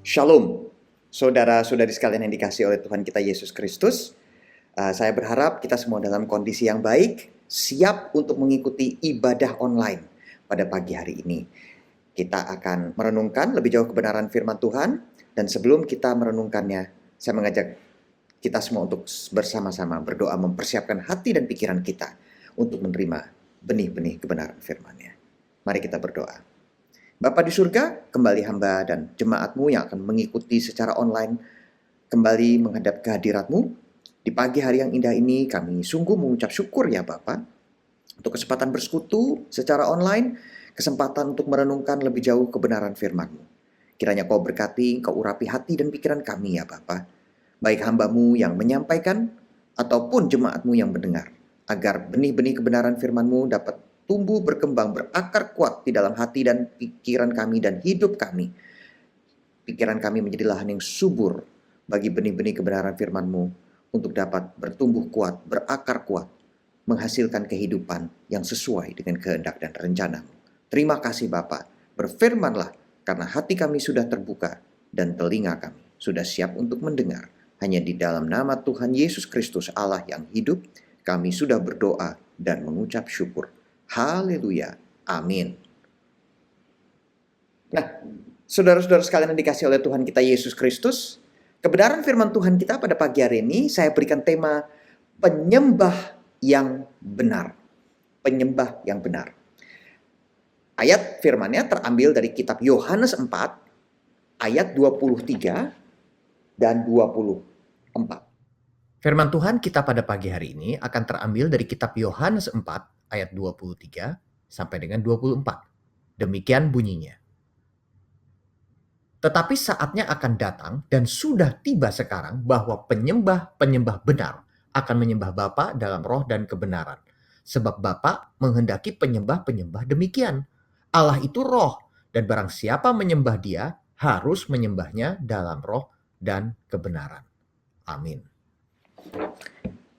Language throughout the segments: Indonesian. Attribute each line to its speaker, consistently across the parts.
Speaker 1: Shalom, saudara-saudari sekalian yang dikasihi oleh Tuhan kita Yesus Kristus. Saya berharap kita semua dalam kondisi yang baik, siap untuk mengikuti ibadah online pada pagi hari ini. Kita akan merenungkan lebih jauh kebenaran firman Tuhan, dan sebelum kita merenungkannya, saya mengajak kita semua untuk bersama-sama berdoa mempersiapkan hati dan pikiran kita untuk menerima benih-benih kebenaran firman-Nya. Mari kita berdoa. Bapa di surga, kembali hamba dan jemaat-Mu yang akan mengikuti secara online kembali menghadap kehadirat-Mu. Di pagi hari yang indah ini kami sungguh mengucap syukur ya Bapa untuk kesempatan bersekutu secara online, kesempatan untuk merenungkan lebih jauh kebenaran firman-Mu. Kiranya Kau berkati, Kau urapi hati dan pikiran kami ya Bapa, baik hamba-Mu yang menyampaikan ataupun jemaat-Mu yang mendengar, agar benih-benih kebenaran firman-Mu dapat tumbuh, berkembang, berakar kuat di dalam hati dan pikiran kami dan hidup kami. Pikiran kami menjadi lahan yang subur bagi benih-benih kebenaran firman-Mu untuk dapat bertumbuh kuat, berakar kuat, menghasilkan kehidupan yang sesuai dengan kehendak dan rencana-Mu. Terima kasih Bapa, berfirmanlah karena hati kami sudah terbuka dan telinga kami sudah siap untuk mendengar. Hanya di dalam nama Tuhan Yesus Kristus Allah yang hidup, kami sudah berdoa dan mengucap syukur. Haleluya. Amin. Nah, saudara-saudara sekalian yang dikasihi oleh Tuhan kita Yesus Kristus, kebenaran firman Tuhan kita pada pagi hari ini saya berikan tema penyembah yang benar. Penyembah yang benar. Ayat firman-Nya terambil dari kitab Yohanes 4 ayat 23 dan 24. Firman Tuhan kita pada pagi hari ini akan terambil dari kitab Yohanes 4 ayat 23 sampai dengan 24. Demikian bunyinya. Tetapi saatnya akan datang dan sudah tiba sekarang bahwa penyembah-penyembah benar akan menyembah Bapa dalam roh dan kebenaran. Sebab Bapa menghendaki penyembah-penyembah demikian. Allah itu roh, dan barang siapa menyembah Dia harus menyembahnya dalam roh dan kebenaran. Amin.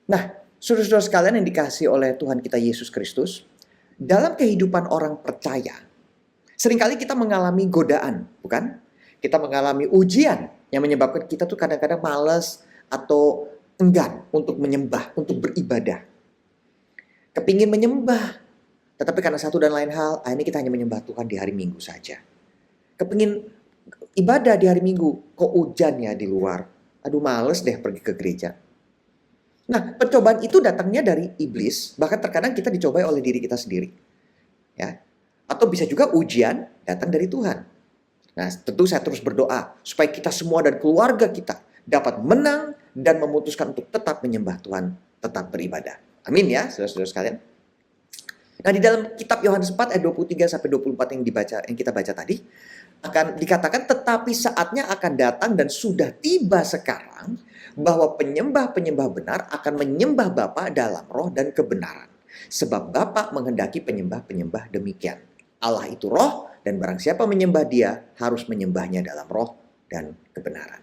Speaker 1: Nah, saudara-saudara sekalian yang dikasihi oleh Tuhan kita Yesus Kristus, dalam kehidupan orang percaya, seringkali kita mengalami godaan, bukan? Kita mengalami ujian yang menyebabkan kita tuh kadang-kadang malas atau enggan untuk menyembah, untuk beribadah. Kepingin menyembah, tetapi karena satu dan lain hal, akhirnya kita hanya menyembah Tuhan di hari Minggu saja. Kepingin ibadah di hari Minggu, kok hujan ya di luar? Aduh males deh pergi ke gereja. Nah, pencobaan itu datangnya dari iblis, bahkan terkadang kita dicobai oleh diri kita sendiri. Ya. Atau bisa juga ujian datang dari Tuhan. Nah, tentu saya terus berdoa supaya kita semua dan keluarga kita dapat menang dan memutuskan untuk tetap menyembah Tuhan, tetap beribadah. Amin ya, saudara-saudara sekalian. Nah, di dalam kitab Yohanes 4 ayat 23 sampai 24 yang kita baca tadi, akan dikatakan tetapi saatnya akan datang dan sudah tiba sekarang bahwa penyembah-penyembah benar akan menyembah Bapa dalam roh dan kebenaran. Sebab Bapa menghendaki penyembah-penyembah demikian. Allah itu roh, dan barang siapa menyembah Dia harus menyembahnya dalam roh dan kebenaran.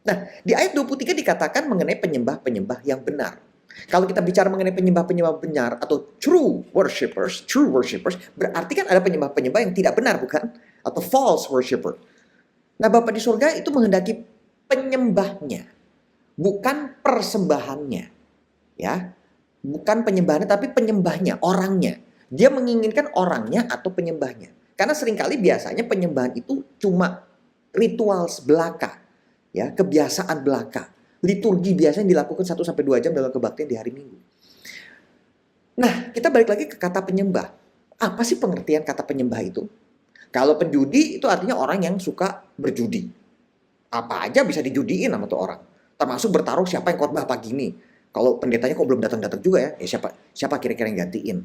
Speaker 1: Nah, di ayat 23 dikatakan mengenai penyembah-penyembah yang benar. Kalau kita bicara mengenai penyembah-penyembah benar atau true worshipers, berarti kan ada penyembah-penyembah yang tidak benar, bukan? Atau false worshipper. Nah, Bapa di surga itu menghendaki penyembahnya, bukan persembahannya. Ya. Bukan penyembahannya tapi penyembahnya, orangnya. Dia menginginkan orangnya atau penyembahnya. Karena seringkali biasanya penyembahan itu cuma ritual belaka, ya, kebiasaan belaka. Liturgi biasanya dilakukan 1-2 jam dalam kebaktian di hari Minggu. Nah, kita balik lagi ke kata penyembah. Apa sih pengertian kata penyembah itu? Kalau penjudi itu artinya orang yang suka berjudi. Apa aja bisa dijudiin sama tuh orang. Termasuk bertaruh siapa yang khotbah pagi ini. Kalau pendetanya kok belum datang-datang juga ya, siapa kira-kira yang gantiin?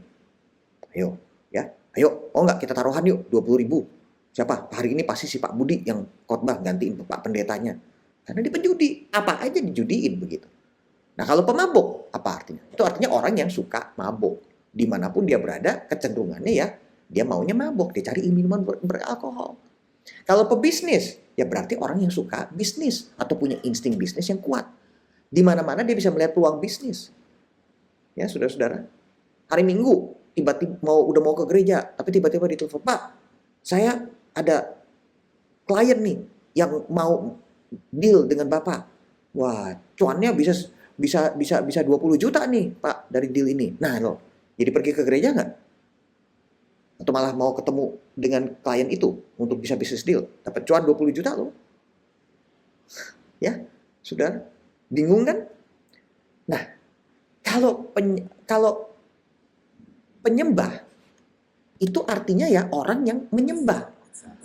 Speaker 1: Ayo, ya. Ayo, oh enggak kita taruhan yuk 20.000. Siapa? Hari ini pasti si Pak Budi yang khotbah gantiin Pak pendetanya. Karena dia penjudi, apa aja dijudiin begitu. Nah, kalau pemabuk, apa artinya? Itu artinya orang yang suka mabuk. Dimanapun dia berada, kecenderungannya ya, dia maunya mabuk, dia cari minuman beralkohol. Kalau pebisnis, ya berarti orang yang suka bisnis atau punya insting bisnis yang kuat. Di mana-mana dia bisa melihat peluang bisnis. Ya, saudara-saudara. Hari Minggu, tiba-tiba udah mau ke gereja, tapi tiba-tiba ditelepon, Pak, saya ada klien nih, yang mau deal dengan Bapak. Wah, cuannya bisa 20 juta nih, Pak, dari deal ini. Nah, loh, jadi pergi ke gereja nggak? Atau malah mau ketemu dengan klien itu untuk bisa bisnis deal, dapat cuan 20 juta loh. Ya, Saudara, bingung kan? Nah, kalau penyembah itu artinya ya orang yang menyembah.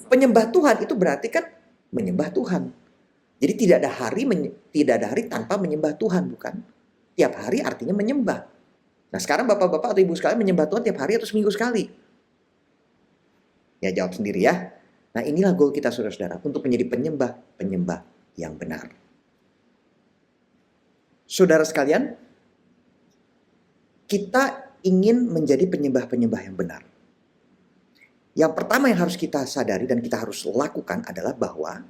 Speaker 1: Penyembah Tuhan itu berarti kan menyembah Tuhan. Jadi tidak ada hari tanpa menyembah Tuhan, bukan? Tiap hari artinya menyembah. Nah, sekarang Bapak-bapak atau Ibu sekalian menyembah Tuhan tiap hari atau seminggu sekali? Ya, jawab sendiri ya. Nah, inilah goal kita saudara-saudara, untuk menjadi penyembah yang benar. Saudara sekalian, kita ingin menjadi penyembah yang benar. Yang pertama yang harus kita sadari dan kita harus lakukan adalah bahwa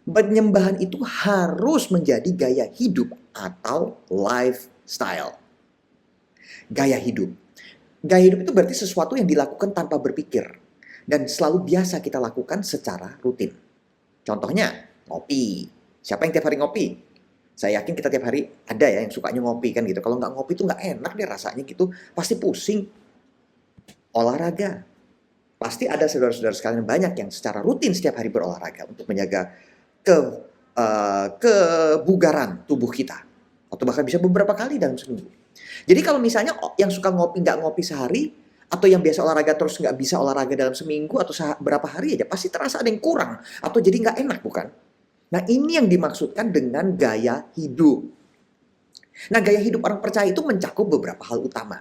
Speaker 1: penyembahan itu harus menjadi gaya hidup atau lifestyle. Gaya hidup. Gaya hidup itu berarti sesuatu yang dilakukan tanpa berpikir dan selalu biasa kita lakukan secara rutin. Contohnya, ngopi. Siapa yang tiap hari ngopi? Saya yakin kita tiap hari ada ya yang sukanya ngopi kan gitu. Kalau nggak ngopi tuh nggak enak deh rasanya gitu. Pasti pusing. Olahraga. Pasti ada saudara-saudara sekalian banyak yang secara rutin setiap hari berolahraga untuk menjaga kebugaran tubuh kita. Atau bahkan bisa beberapa kali dalam seminggu. Jadi kalau misalnya yang suka ngopi nggak ngopi sehari, atau yang biasa olahraga terus nggak bisa olahraga dalam seminggu atau berapa hari aja, pasti terasa ada yang kurang. Atau jadi nggak enak, bukan? Nah, ini yang dimaksudkan dengan gaya hidup. Nah, gaya hidup orang percaya itu mencakup beberapa hal utama.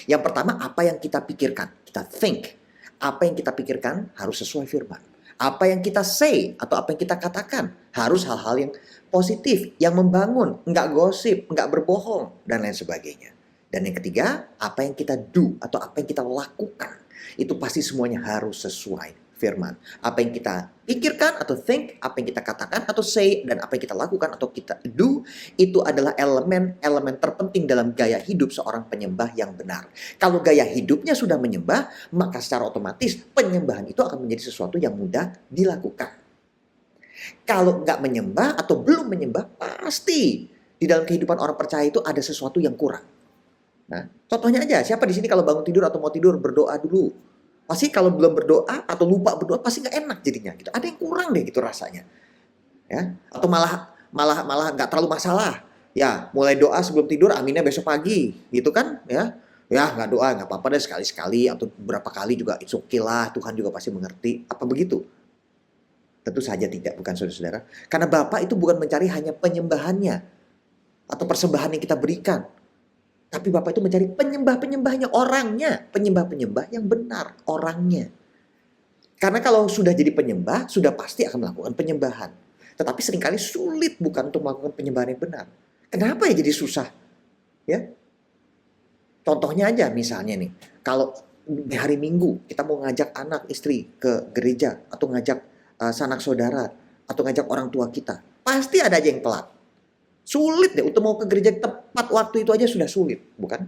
Speaker 1: Yang pertama, apa yang kita pikirkan. Kita think. Apa yang kita pikirkan harus sesuai firman. Apa yang kita say atau apa yang kita katakan harus hal-hal yang positif, yang membangun, nggak gosip, nggak berbohong, dan lain sebagainya. Dan yang ketiga, apa yang kita do atau apa yang kita lakukan. Itu pasti semuanya harus sesuai firman. Apa yang kita pikirkan atau think, apa yang kita katakan atau say, dan apa yang kita lakukan atau kita do, itu adalah elemen terpenting dalam gaya hidup seorang penyembah yang benar. Kalau gaya hidupnya sudah menyembah, maka secara otomatis penyembahan itu akan menjadi sesuatu yang mudah dilakukan. Kalau nggak menyembah atau belum menyembah, pasti di dalam kehidupan orang percaya itu ada sesuatu yang kurang. Nah, contohnya aja, siapa di sini kalau bangun tidur atau mau tidur berdoa dulu? Pasti kalau belum berdoa atau lupa berdoa pasti nggak enak jadinya gitu. Ada yang kurang deh gitu rasanya. Ya, atau malah nggak terlalu masalah. Ya, mulai doa sebelum tidur, aminnya besok pagi, gitu kan? Ya, nggak doa nggak apa-apa deh, sekali-sekali atau beberapa kali juga it's okay lah, Tuhan juga pasti mengerti. Apa begitu? Tentu saja tidak, bukan saudara-saudara. Karena Bapa itu bukan mencari hanya penyembahannya atau persembahan yang kita berikan. Tapi Bapak itu mencari penyembah-penyembahnya, orangnya. Penyembah-penyembah yang benar, orangnya. Karena kalau sudah jadi penyembah, sudah pasti akan melakukan penyembahan. Tetapi seringkali sulit bukan untuk melakukan penyembahan yang benar. Kenapa ya jadi susah? Ya, contohnya aja misalnya nih. Kalau di hari Minggu kita mau ngajak anak istri ke gereja. Atau ngajak sanak saudara. Atau ngajak orang tua kita. Pasti ada aja yang telat. Sulit deh untuk mau ke gereja tepat waktu itu aja sudah sulit, bukan?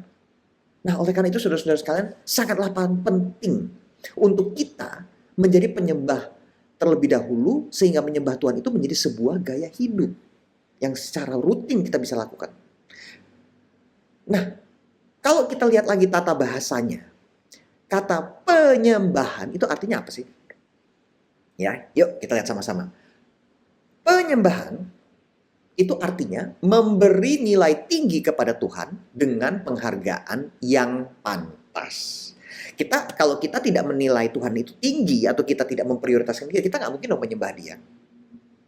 Speaker 1: Nah, oleh karena itu saudara-saudara sekalian, sangatlah penting untuk kita menjadi penyembah terlebih dahulu, sehingga menyembah Tuhan itu menjadi sebuah gaya hidup yang secara rutin kita bisa lakukan. Nah, kalau kita lihat lagi tata bahasanya, kata penyembahan itu artinya apa sih? Ya, yuk kita lihat sama-sama. Penyembahan itu artinya memberi nilai tinggi kepada Tuhan dengan penghargaan yang pantas. Kalau kita tidak menilai Tuhan itu tinggi atau kita tidak memprioritaskan dia, kita nggak mungkin dong menyembah dia.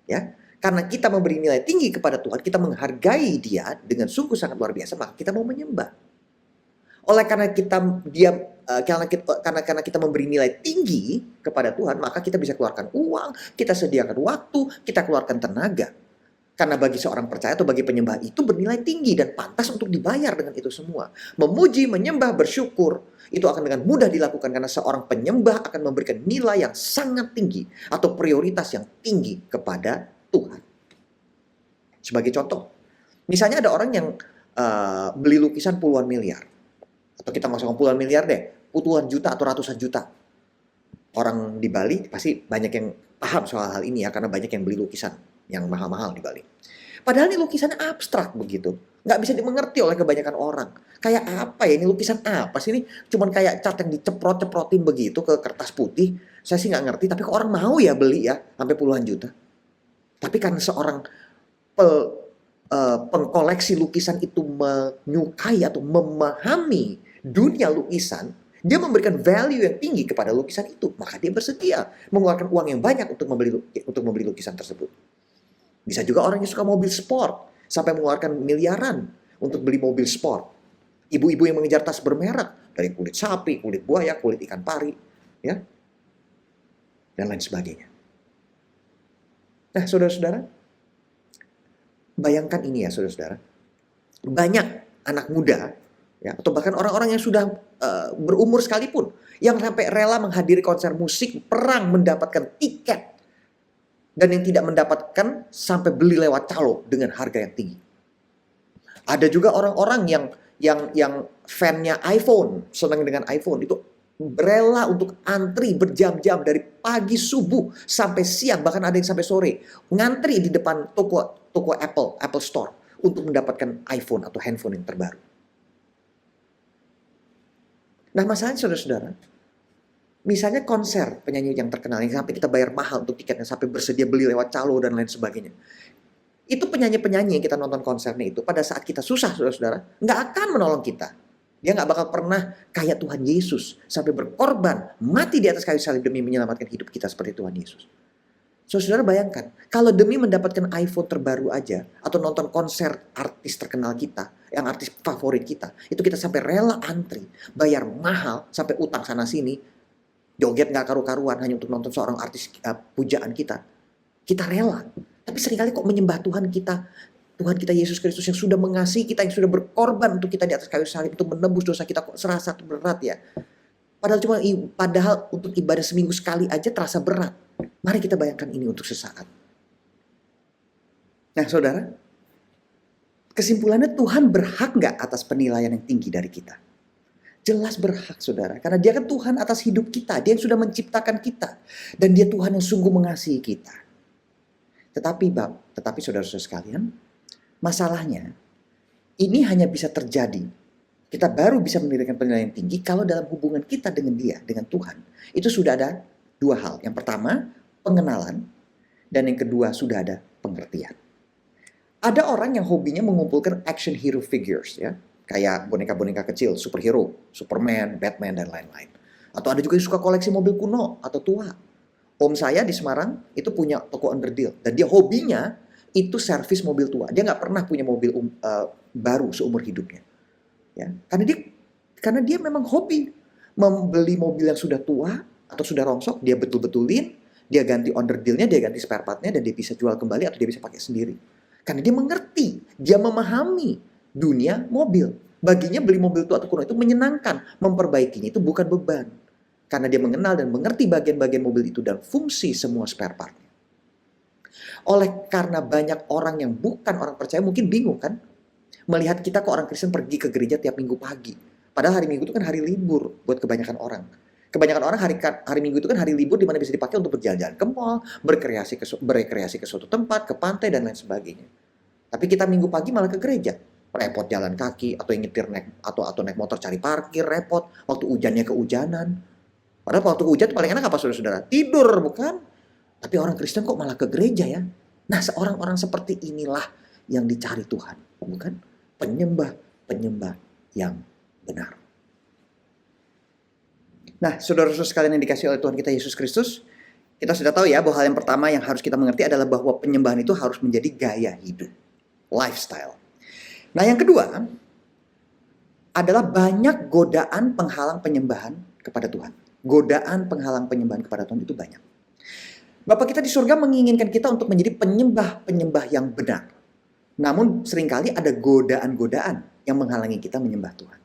Speaker 1: Ya, karena kita memberi nilai tinggi kepada Tuhan, kita menghargai dia dengan sungguh sangat luar biasa, maka kita mau menyembah. Oleh karena karena kita memberi nilai tinggi kepada Tuhan, maka kita bisa keluarkan uang, kita sediakan waktu, kita keluarkan tenaga. Karena bagi seorang percaya atau bagi penyembah itu bernilai tinggi dan pantas untuk dibayar dengan itu semua. Memuji, menyembah, bersyukur, itu akan dengan mudah dilakukan karena seorang penyembah akan memberikan nilai yang sangat tinggi atau prioritas yang tinggi kepada Tuhan. Sebagai contoh, misalnya ada orang yang beli lukisan puluhan miliar. Atau kita masukkan puluhan miliar deh, puluhan juta atau ratusan juta. Orang di Bali pasti banyak yang paham soal hal ini ya, karena banyak yang beli lukisan yang mahal-mahal di Bali. Padahal ini lukisannya abstrak begitu. Nggak bisa dimengerti oleh kebanyakan orang. Kayak apa ya, ini lukisan apa sih ini? Cuman kayak cat yang diceprot-ceprotin begitu ke kertas putih. Saya sih nggak ngerti, tapi kok orang mau ya beli ya, sampai puluhan juta. Tapi karena seorang pengkoleksi lukisan itu menyukai atau memahami dunia lukisan, dia memberikan value yang tinggi kepada lukisan itu, maka dia bersedia mengeluarkan uang yang banyak untuk membeli lukisan tersebut. Bisa juga orang yang suka mobil sport sampai mengeluarkan miliaran untuk beli mobil sport. Ibu-ibu yang mengejar tas bermerek dari kulit sapi, kulit buaya, kulit ikan pari, ya, dan lain sebagainya. Nah, saudara-saudara, bayangkan ini ya, saudara-saudara. Banyak anak muda, ya, atau bahkan orang-orang yang sudah berumur sekalipun, yang sampai rela menghadiri konser musik, perang mendapatkan tiket, dan yang tidak mendapatkan sampai beli lewat calo dengan harga yang tinggi. Ada juga orang-orang yang fan-nya iPhone, senang dengan iPhone, itu rela untuk antri berjam-jam dari pagi subuh sampai siang, bahkan ada yang sampai sore, ngantri di depan toko Apple Store untuk mendapatkan iPhone atau handphone yang terbaru. Nah, masalahnya saudara-saudara, misalnya konser penyanyi yang terkenal yang sampai kita bayar mahal untuk tiketnya, sampai bersedia beli lewat calo dan lain sebagainya. Itu penyanyi-penyanyi yang kita nonton konsernya itu, pada saat kita susah, saudara-saudara, nggak akan menolong kita. Dia nggak bakal pernah kayak Tuhan Yesus sampai berkorban, mati di atas kayu salib demi menyelamatkan hidup kita seperti Tuhan Yesus. Saudara bayangkan, kalau demi mendapatkan iPhone terbaru aja, atau nonton konser artis terkenal kita, yang artis favorit kita, itu kita sampai rela antri, bayar mahal, sampai utang sana sini, joget nggak karu-karuan hanya untuk nonton seorang artis pujaan kita. Kita rela. Tapi seringkali kok menyembah Tuhan kita Yesus Kristus yang sudah mengasihi kita, yang sudah berkorban untuk kita di atas kayu salib untuk menebus dosa kita, kok serasa berat ya. Padahal untuk ibadah seminggu sekali aja terasa berat. Mari kita bayangkan ini untuk sesaat. Nah, saudara, kesimpulannya Tuhan berhak nggak atas penilaian yang tinggi dari kita? Jelas berhak, saudara. Karena dia kan Tuhan atas hidup kita. Dia yang sudah menciptakan kita. Dan dia Tuhan yang sungguh mengasihi kita. Tetapi saudara-saudara sekalian, masalahnya ini hanya bisa terjadi. Kita baru bisa memberikan penilaian tinggi kalau dalam hubungan kita dengan dia, dengan Tuhan. Itu sudah ada dua hal. Yang pertama, pengenalan. Dan yang kedua, sudah ada pengertian. Ada orang yang hobinya mengumpulkan action hero figures, ya. Kayak boneka-boneka kecil, superhero, Superman, Batman, dan lain-lain. Atau ada juga yang suka koleksi mobil kuno atau tua. Om saya di Semarang itu punya toko underdeal. Dan dia hobinya itu servis mobil tua. Dia nggak pernah punya mobil baru seumur hidupnya. Ya, karena dia memang hobi membeli mobil yang sudah tua atau sudah rongsok, dia betul-betulin, dia ganti underdealnya, dia ganti spare partnya, dan dia bisa jual kembali atau dia bisa pakai sendiri. Karena dia mengerti, dia memahami dunia mobil. Baginya beli mobil tua atau kuno itu menyenangkan, memperbaikinya itu bukan beban. Karena dia mengenal dan mengerti bagian-bagian mobil itu dan fungsi semua spare partnya. Karena banyak orang yang bukan orang percaya mungkin bingung kan? Melihat kita kok orang Kristen pergi ke gereja tiap minggu pagi. Padahal hari Minggu itu kan hari libur buat kebanyakan orang. Kebanyakan orang hari Minggu itu kan hari libur di mana bisa dipakai untuk berjalan-jalan ke mall, berekreasi ke suatu tempat, ke pantai dan lain sebagainya. Tapi kita Minggu pagi malah ke gereja. Repot jalan kaki atau yang nyetir atau naik motor cari parkir, repot. Waktu hujannya kehujanan. Padahal waktu hujan paling enak apa saudara-saudara? Tidur, bukan? Tapi orang Kristen kok malah ke gereja ya? Nah, orang-orang seperti inilah yang dicari Tuhan, bukan? Penyembah yang benar. Nah, saudara-saudara sekalian yang dikasihi oleh Tuhan kita Yesus Kristus, kita sudah tahu ya bahwa hal yang pertama yang harus kita mengerti adalah bahwa penyembahan itu harus menjadi gaya hidup, lifestyle. Nah, yang kedua adalah banyak godaan penghalang penyembahan kepada Tuhan. Godaan penghalang penyembahan kepada Tuhan itu banyak. Bapak kita di surga menginginkan kita untuk menjadi penyembah-penyembah yang benar. Namun seringkali ada godaan-godaan yang menghalangi kita menyembah Tuhan.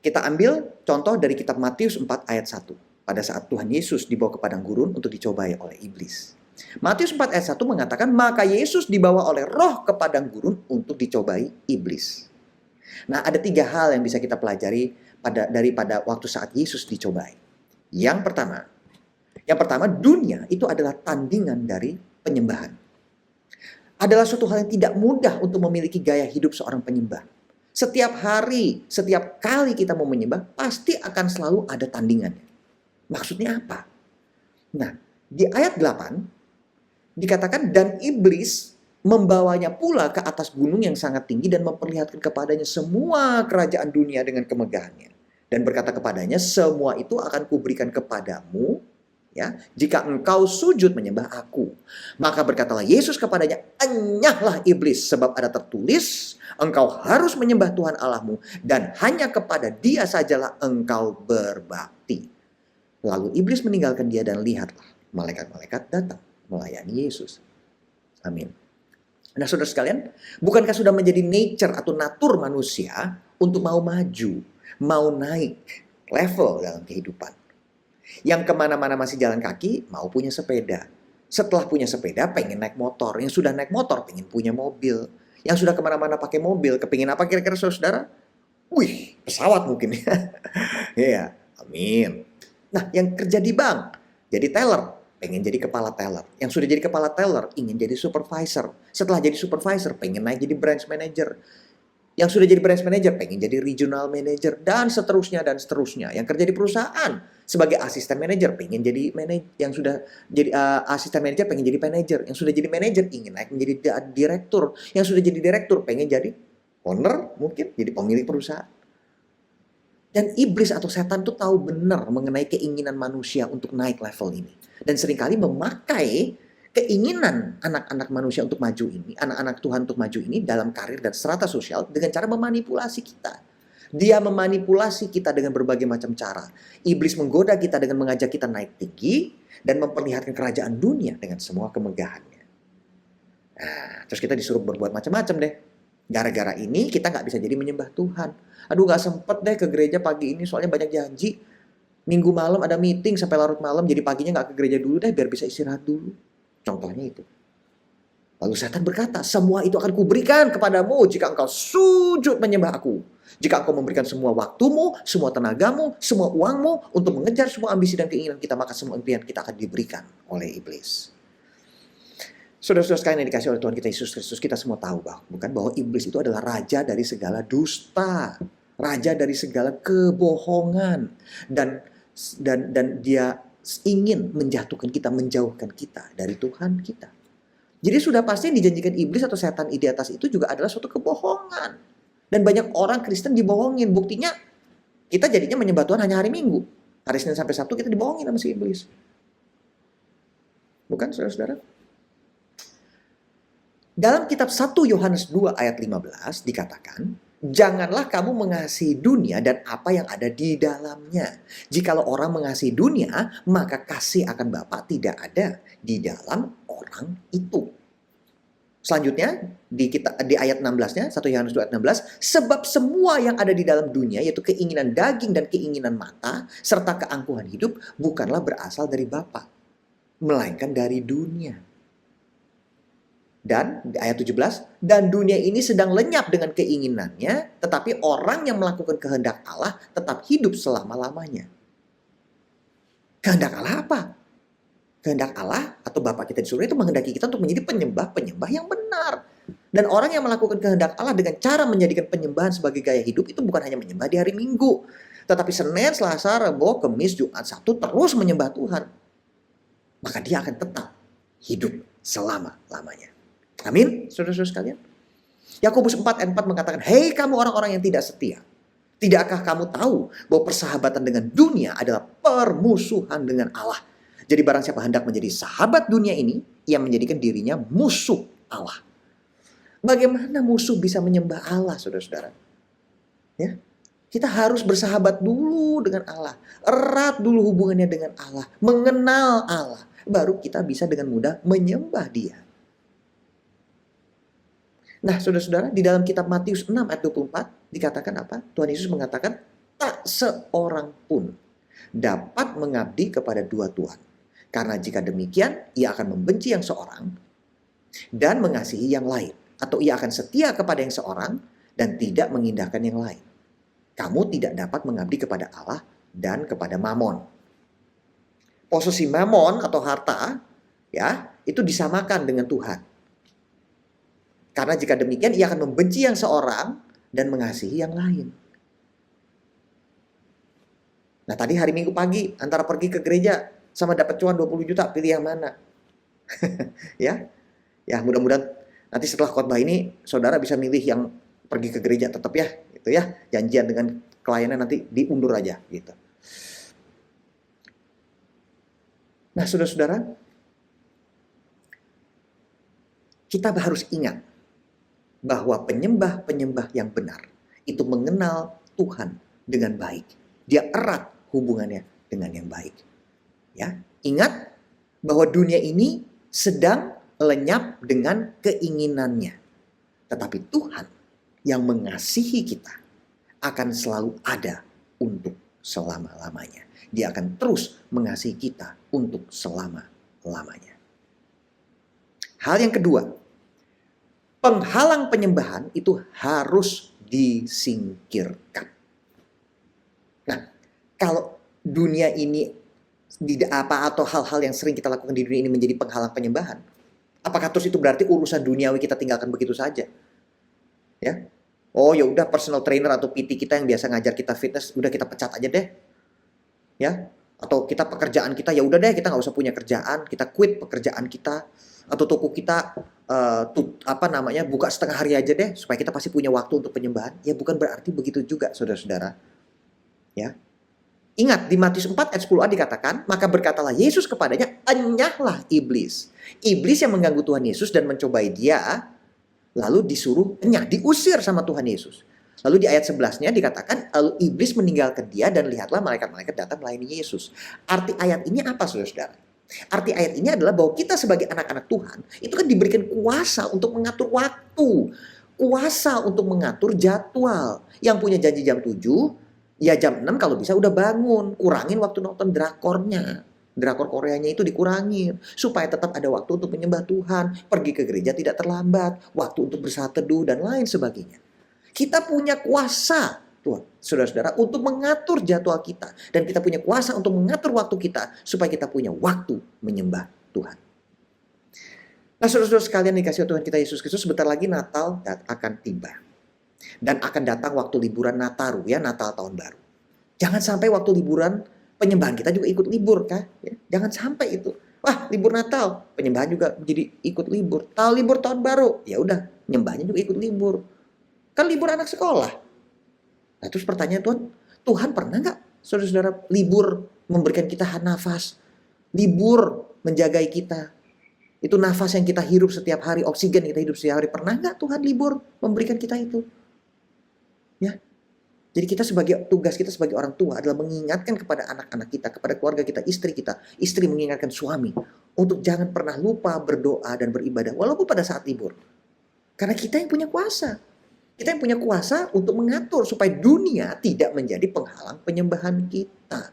Speaker 1: Kita ambil contoh dari kitab Matius 4 ayat 1. Pada saat Tuhan Yesus dibawa ke padang gurun untuk dicobai oleh iblis. Matius 4 ayat 1 mengatakan, maka Yesus dibawa oleh roh ke padang gurun untuk dicobai iblis. Nah, ada 3 hal yang bisa kita pelajari daripada waktu saat Yesus dicobai. Yang pertama, Yang pertama, dunia itu adalah tandingan dari penyembahan. Adalah suatu hal yang tidak mudah untuk memiliki gaya hidup seorang penyembah. Setiap hari, setiap kali kita mau menyembah, pasti akan selalu ada tandingannya. Maksudnya apa? Nah, di ayat 8 dikatakan, dan iblis membawanya pula ke atas gunung yang sangat tinggi dan memperlihatkan kepadanya semua kerajaan dunia dengan kemegahannya. Dan berkata kepadanya, semua itu akan kuberikan kepadamu, ya, jika engkau sujud menyembah aku. Maka berkatalah Yesus kepadanya, enyahlah iblis, sebab ada tertulis, engkau harus menyembah Tuhan Allahmu, dan hanya kepada Dia sajalah engkau berbakti. Lalu iblis meninggalkan dia, dan lihatlah, malaikat-malaikat datang melayani Yesus. Amin. Nah, saudara sekalian, bukankah sudah menjadi nature atau natur manusia untuk mau maju, mau naik level dalam kehidupan? Yang kemana-mana masih jalan kaki, mau punya sepeda. Setelah punya sepeda, pengen naik motor. Yang sudah naik motor, pengen punya mobil. Yang sudah kemana-mana pakai mobil, kepingin apa kira-kira saudara? Wih, pesawat mungkin ya. Ya, amin. Nah, yang kerja di bank, jadi teller, pengen jadi kepala teller. Yang sudah jadi kepala teller, ingin jadi supervisor. Setelah jadi supervisor, pengen naik jadi branch manager. Yang sudah jadi branch manager, pengen jadi regional manager, dan seterusnya, dan seterusnya. Yang kerja di perusahaan, sebagai asisten manager, pengen jadi manajer. Yang sudah jadi asisten manager, pengen jadi manager. Yang sudah jadi manager, ingin naik menjadi direktur. Yang sudah jadi direktur, pengen jadi owner, mungkin jadi pemilik perusahaan. Dan iblis atau setan tuh tahu benar mengenai keinginan manusia untuk naik level ini. Dan seringkali memakai keinginan anak-anak manusia untuk maju ini, anak-anak Tuhan untuk maju ini dalam karir dan strata sosial dengan cara memanipulasi kita. Dia memanipulasi kita dengan berbagai macam cara. Iblis menggoda kita dengan mengajak kita naik tinggi dan memperlihatkan kerajaan dunia dengan semua kemegahannya. Nah, terus kita disuruh berbuat macam-macam deh. Gara-gara ini kita nggak bisa jadi menyembah Tuhan. Aduh, nggak sempet deh ke gereja pagi ini soalnya banyak janji. Minggu malam ada meeting sampai larut malam, jadi paginya nggak ke gereja dulu deh biar bisa istirahat dulu. Contohnya itu. Lalu setan berkata, semua itu akan kuberikan kepadamu jika engkau sujud menyembah aku. Jika engkau memberikan semua waktumu, semua tenagamu, semua uangmu untuk mengejar semua ambisi dan keinginan kita, maka semua impian kita akan diberikan oleh iblis. Saudara-saudara sekalian yang dikasih oleh Tuhan kita Yesus Kristus, kita semua tahu bahwa iblis itu adalah raja dari segala dusta, raja dari segala kebohongan, dan dia ingin menjatuhkan kita, menjauhkan kita dari Tuhan kita. Jadi sudah pasti yang dijanjikan iblis atau setan di atas itu juga adalah suatu kebohongan. Dan banyak orang Kristen dibohongin. Buktinya kita jadinya menyembah Tuhan hanya hari Minggu. Hari Senin sampai Sabtu kita dibohongin sama si iblis. Bukan saudara-saudara? Dalam kitab 1 Yohanes 2 ayat 15 dikatakan, janganlah kamu mengasihi dunia dan apa yang ada di dalamnya. Jikalau orang mengasihi dunia, maka kasih akan Bapa tidak ada di dalam orang itu. Selanjutnya di ayat 16-nya, 1 Yohanes 2 ayat 16, sebab semua yang ada di dalam dunia, yaitu keinginan daging dan keinginan mata, serta keangkuhan hidup, bukanlah berasal dari Bapa, melainkan dari dunia. Dan di ayat 17, dan dunia ini sedang lenyap dengan keinginannya, tetapi orang yang melakukan kehendak Allah tetap hidup selama-lamanya. Kehendak Allah apa? Kehendak Allah atau Bapa kita di surga itu menghendaki kita untuk menjadi penyembah-penyembah yang benar. Dan orang yang melakukan kehendak Allah dengan cara menjadikan penyembahan sebagai gaya hidup itu bukan hanya menyembah di hari Minggu. Tetapi Senin, Selasa, Rabu, Kamis, Jumat, Sabtu terus menyembah Tuhan. Maka dia akan tetap hidup selama-lamanya. Amin, saudara-saudara sekalian. Yakobus 4 ayat 4 mengatakan, hei kamu orang-orang yang tidak setia. Tidakkah kamu tahu bahwa persahabatan dengan dunia adalah permusuhan dengan Allah? Jadi barang siapa hendak menjadi sahabat dunia ini, ia menjadikan dirinya musuh Allah. Bagaimana musuh bisa menyembah Allah, saudara-saudara? Ya, kita harus bersahabat dulu dengan Allah. Erat dulu hubungannya dengan Allah. Mengenal Allah. Baru kita bisa dengan mudah menyembah Dia. Nah, saudara-saudara, di dalam kitab Matius 6 ayat 24 dikatakan apa? Tuhan Yesus mengatakan, tak seorang pun dapat mengabdi kepada dua Tuhan. Karena jika demikian, ia akan membenci yang seorang dan mengasihi yang lain. Atau ia akan setia kepada yang seorang dan tidak mengindahkan yang lain. Kamu tidak dapat mengabdi kepada Allah dan kepada Mamon. Posesi mamon atau harta, ya, itu disamakan dengan Tuhan. Karena jika demikian ia akan membenci yang seorang dan mengasihi yang lain. Nah, tadi hari Minggu pagi antara pergi ke gereja sama dapat cuan 20 juta, pilih yang mana? Ya. Ya, mudah-mudahan nanti setelah khotbah ini saudara bisa milih yang pergi ke gereja tetap ya, gitu ya. Janjian dengan kliennya nanti diundur aja gitu. Nah, saudara-saudara, kita harus ingat bahwa penyembah-penyembah yang benar itu mengenal Tuhan dengan baik. Dia erat hubungannya dengan yang baik. Ya, ingat bahwa dunia ini sedang lenyap dengan keinginannya. Tetapi Tuhan yang mengasihi kita akan selalu ada untuk selama-lamanya. Dia akan terus mengasihi kita untuk selama-lamanya. Hal yang kedua, penghalang penyembahan itu harus disingkirkan. Nah, kalau dunia ini atau hal-hal yang sering kita lakukan di dunia ini menjadi penghalang penyembahan, apakah terus itu berarti urusan duniawi kita tinggalkan begitu saja? Ya. Oh, ya udah personal trainer atau PT kita yang biasa ngajar kita fitness udah kita pecat aja deh. Ya. Atau kita pekerjaan kita ya udah deh kita nggak usah punya kerjaan, kita quit pekerjaan kita atau toko kita buka setengah hari aja deh supaya kita pasti punya waktu untuk penyembahan. Ya bukan berarti begitu juga saudara-saudara. Ya. Ingat di Matius 4 ayat 10a dikatakan, maka berkatalah Yesus kepadanya, enyahlah iblis. Iblis yang mengganggu Tuhan Yesus dan mencobai dia, lalu disuruh enyah, diusir sama Tuhan Yesus. Lalu di ayat 11-nya dikatakan, lalu iblis meninggalkan dia dan lihatlah malaikat-malaikat datang melayani Yesus. Arti ayat ini apa saudara-saudara? Arti ayat ini adalah bahwa kita sebagai anak-anak Tuhan, itu kan diberikan kuasa untuk mengatur waktu. Kuasa untuk mengatur jadwal. Yang punya janji jam 7, ya jam 6 kalau bisa udah bangun. Kurangin waktu nonton drakornya. Drakor Koreanya itu dikurangin. Supaya tetap ada waktu untuk menyembah Tuhan. Pergi ke gereja tidak terlambat. Waktu untuk bersaat teduh dan lain sebagainya. Kita punya kuasa, Tuhan, saudara-saudara, untuk mengatur jadwal kita. Dan kita punya kuasa untuk mengatur waktu kita. Supaya kita punya waktu menyembah Tuhan. Nah, saudara-saudara sekalian dikasih Tuhan kita Yesus Kristus, sebentar lagi Natal akan tiba. Dan akan datang waktu liburan Nataru, ya, Natal tahun baru. Jangan sampai waktu liburan penyembahan kita juga ikut libur, kan? Ya, jangan sampai itu. Wah, libur Natal, penyembahan juga jadi ikut libur. Libur tahun baru, ya udah, nyembahnya juga ikut libur. Kan libur anak sekolah. Nah, terus pertanyaan Tuhan pernah nggak, saudara-saudara, libur memberikan kita nafas, libur menjagai kita? Itu nafas yang kita hirup setiap hari, oksigen yang kita hidup setiap hari. Pernah nggak Tuhan libur memberikan kita itu? Ya. Jadi tugas kita sebagai orang tua adalah mengingatkan kepada anak-anak kita, kepada keluarga kita, istri kita. Istri mengingatkan suami untuk jangan pernah lupa berdoa dan beribadah walaupun pada saat libur. Karena kita yang punya kuasa. Kita yang punya kuasa untuk mengatur supaya dunia tidak menjadi penghalang penyembahan kita.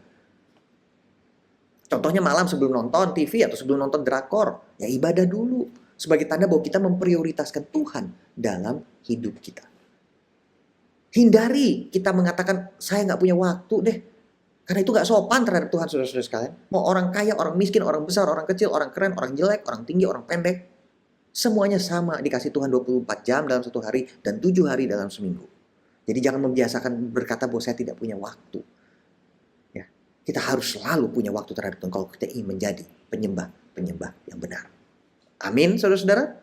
Speaker 1: Contohnya malam sebelum nonton TV atau sebelum nonton drakor, ya ibadah dulu. Sebagai tanda bahwa kita memprioritaskan Tuhan dalam hidup kita. Hindari kita mengatakan, saya nggak punya waktu deh. Karena itu nggak sopan terhadap Tuhan, saudara-saudara sekalian. Mau orang kaya, orang miskin, orang besar, orang kecil, orang keren, orang jelek, orang tinggi, orang pendek. Semuanya sama dikasih Tuhan 24 jam dalam satu hari dan 7 hari dalam seminggu. Jadi jangan membiasakan berkata bahwa saya tidak punya waktu. Ya, kita harus selalu punya waktu terhadap Tuhan kalau kita ingin menjadi penyembah yang benar. Amin, saudara-saudara?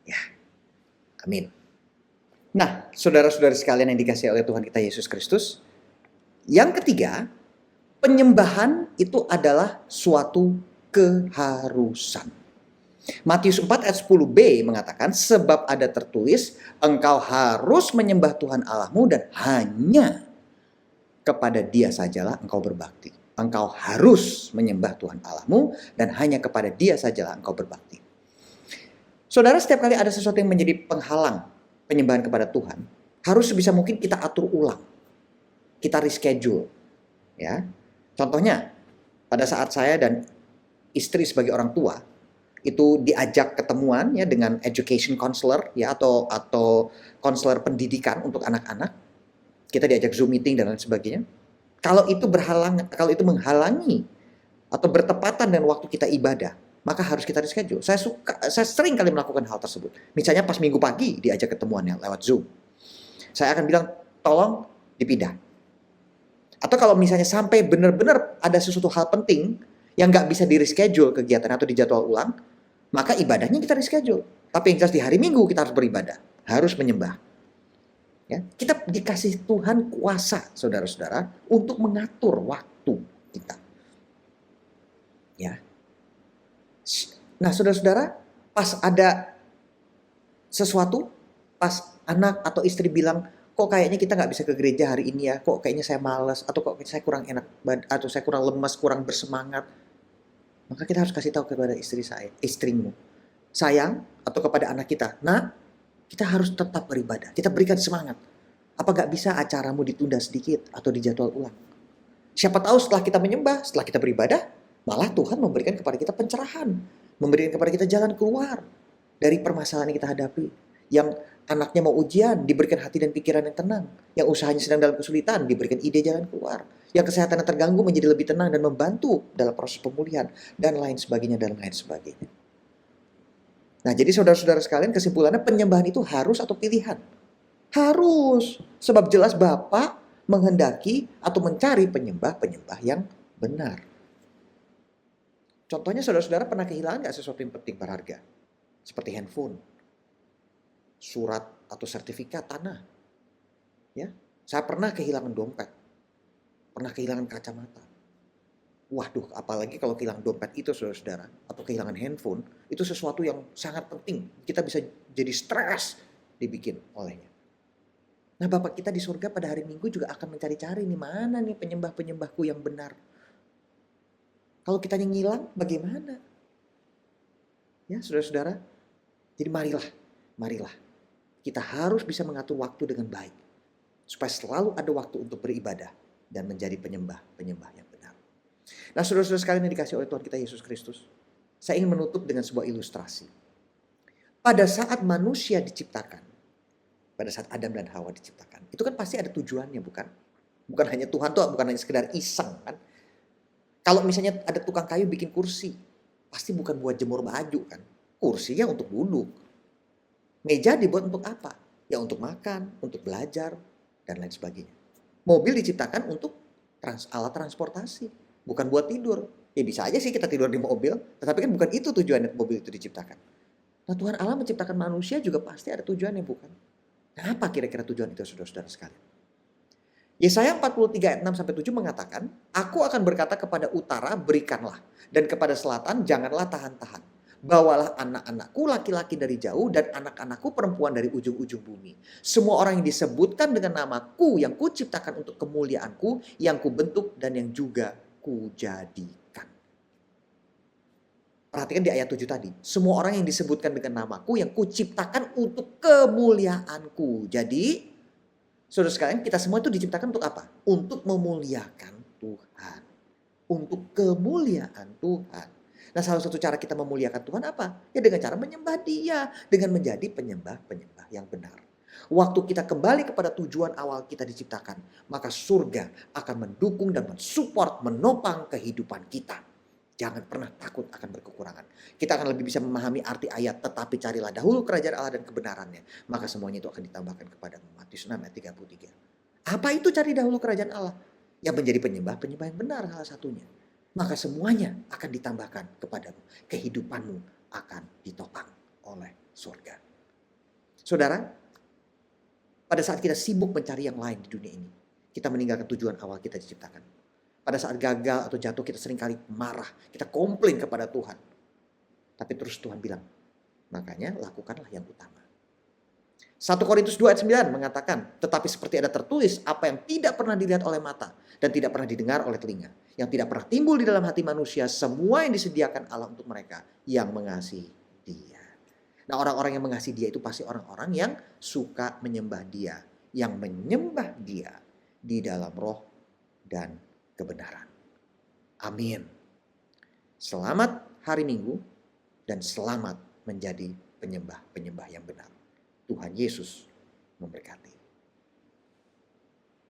Speaker 1: Ya, amin. Nah, saudara-saudara sekalian yang dikasihi oleh Tuhan kita Yesus Kristus, yang ketiga, penyembahan itu adalah suatu keharusan. Matius 4 ayat 10b mengatakan, sebab ada tertulis, engkau harus menyembah Tuhan Allahmu dan hanya kepada Dia sajalah engkau berbakti. Engkau harus menyembah Tuhan Allahmu dan hanya kepada Dia sajalah engkau berbakti. Saudara, setiap kali ada sesuatu yang menjadi penghalang penyembahan kepada Tuhan, harus sebisa mungkin kita atur ulang. Kita reschedule. Ya. Contohnya, pada saat saya dan istri sebagai orang tua, itu diajak ketemuan ya dengan education counselor ya atau konselor pendidikan untuk anak-anak. Kita diajak Zoom meeting dan lain sebagainya. Kalau itu menghalangi atau bertepatan dengan waktu kita ibadah, maka harus kita reschedule. Saya sering kali melakukan hal tersebut. Misalnya pas Minggu pagi diajak ketemuannya lewat Zoom. Saya akan bilang, tolong dipindah. Atau kalau misalnya sampai benar-benar ada sesuatu hal penting yang nggak bisa di reschedule kegiatan atau dijadwal ulang, maka ibadahnya kita reschedule. Tapi yang jelas di hari Minggu kita harus beribadah, harus menyembah. Ya, kita dikasih Tuhan kuasa, saudara-saudara, untuk mengatur waktu kita. Ya. Nah, saudara-saudara, pas ada sesuatu, pas anak atau istri bilang, kok kayaknya kita nggak bisa ke gereja hari ini ya, kok kayaknya saya malas, atau kok saya kurang enak, atau saya kurang lemas, kurang bersemangat, maka kita harus kasih tahu kepada istrimu, sayang, atau kepada anak kita, nah, kita harus tetap beribadah. Kita berikan semangat. Apa gak bisa acaramu ditunda sedikit atau dijadwal ulang? Siapa tahu setelah kita menyembah, setelah kita beribadah, malah Tuhan memberikan kepada kita pencerahan. Memberikan kepada kita jalan keluar dari permasalahan yang kita hadapi. Yang anaknya mau ujian, diberikan hati dan pikiran yang tenang. Yang usahanya sedang dalam kesulitan, diberikan ide jalan keluar. Yang kesehatannya terganggu menjadi lebih tenang dan membantu dalam proses pemulihan. Dan lain sebagainya, dan lain sebagainya. Nah, jadi saudara-saudara sekalian, kesimpulannya penyembahan itu harus atau pilihan? Harus. Sebab jelas Bapa menghendaki atau mencari penyembah-penyembah yang benar. Contohnya saudara-saudara pernah kehilangan gak sesuatu yang penting berharga? Seperti handphone, surat atau sertifikat tanah. Ya, saya pernah kehilangan dompet. Pernah kehilangan kacamata. Waduh, apalagi kalau kehilangan dompet itu saudara-saudara, atau kehilangan handphone, itu sesuatu yang sangat penting. Kita bisa jadi stres dibikin olehnya. Nah, Bapak kita di surga pada hari Minggu juga akan mencari-cari nih, mana nih penyembah-penyembahku yang benar. Kalau kita yang ngilang, bagaimana? Ya, saudara-saudara. Jadi marilah. Kita harus bisa mengatur waktu dengan baik. Supaya selalu ada waktu untuk beribadah dan menjadi penyembah-penyembah yang benar. Nah, saudara-saudara sekalian yang dikasih oleh Tuhan kita Yesus Kristus, saya ingin menutup dengan sebuah ilustrasi. Pada saat manusia diciptakan, pada saat Adam dan Hawa diciptakan, itu kan pasti ada tujuannya, bukan? Bukan hanya Tuhan tuh, bukan hanya sekedar iseng, kan? Kalau misalnya ada tukang kayu bikin kursi, pasti bukan buat jemur baju, kan? Kursinya untuk duduk. Meja dibuat untuk apa? Ya untuk makan, untuk belajar, dan lain sebagainya. Mobil diciptakan untuk alat transportasi. Bukan buat tidur. Ya bisa aja sih kita tidur di mobil. Tetapi kan bukan itu tujuannya mobil itu diciptakan. Nah, Tuhan Allah menciptakan manusia juga pasti ada tujuannya, bukan? Nah, apa kira-kira tujuan itu saudara-saudara sekalian? Yesaya 43 ayat 6-7 mengatakan, Aku akan berkata kepada utara berikanlah. Dan kepada selatan janganlah tahan-tahan. Bawalah anak-anakku laki-laki dari jauh dan anak-anakku perempuan dari ujung-ujung bumi. Semua orang yang disebutkan dengan namaku yang kuciptakan untuk kemuliaanku, yang kubentuk dan yang juga kujadikan. Perhatikan di ayat 7 tadi. Semua orang yang disebutkan dengan namaku yang kuciptakan untuk kemuliaanku. Jadi, saudara sekalian, kita semua itu diciptakan untuk apa? Untuk memuliakan Tuhan. Untuk kemuliaan Tuhan. Nah, salah satu cara kita memuliakan Tuhan apa? Ya dengan cara menyembah Dia. Dengan menjadi penyembah-penyembah yang benar. Waktu kita kembali kepada tujuan awal kita diciptakan, maka surga akan mendukung dan mensupport, menopang kehidupan kita. Jangan pernah takut akan berkekurangan. Kita akan lebih bisa memahami arti ayat, tetapi carilah dahulu kerajaan Allah dan kebenarannya. Maka semuanya itu akan ditambahkan kepadamu. Matius 6 ayat 33. Apa itu cari dahulu kerajaan Allah? Yang menjadi penyembah-penyembah yang benar salah satunya. Maka semuanya akan ditambahkan kepadamu. Kehidupanmu akan ditopang oleh surga. Saudara, pada saat kita sibuk mencari yang lain di dunia ini, kita meninggalkan tujuan awal kita diciptakan. Pada saat gagal atau jatuh kita seringkali marah, kita komplain kepada Tuhan. Tapi terus Tuhan bilang, makanya lakukanlah yang utama. 1 Korintus 2 ayat 9 mengatakan, tetapi seperti ada tertulis apa yang tidak pernah dilihat oleh mata dan tidak pernah didengar oleh telinga, yang tidak pernah timbul di dalam hati manusia, semua yang disediakan Allah untuk mereka yang mengasihi Dia. Nah, orang-orang yang mengasihi Dia itu pasti orang-orang yang suka menyembah Dia, yang menyembah Dia di dalam roh dan kebenaran. Amin. Selamat hari Minggu dan selamat menjadi penyembah-penyembah yang benar. Tuhan Yesus memberkati.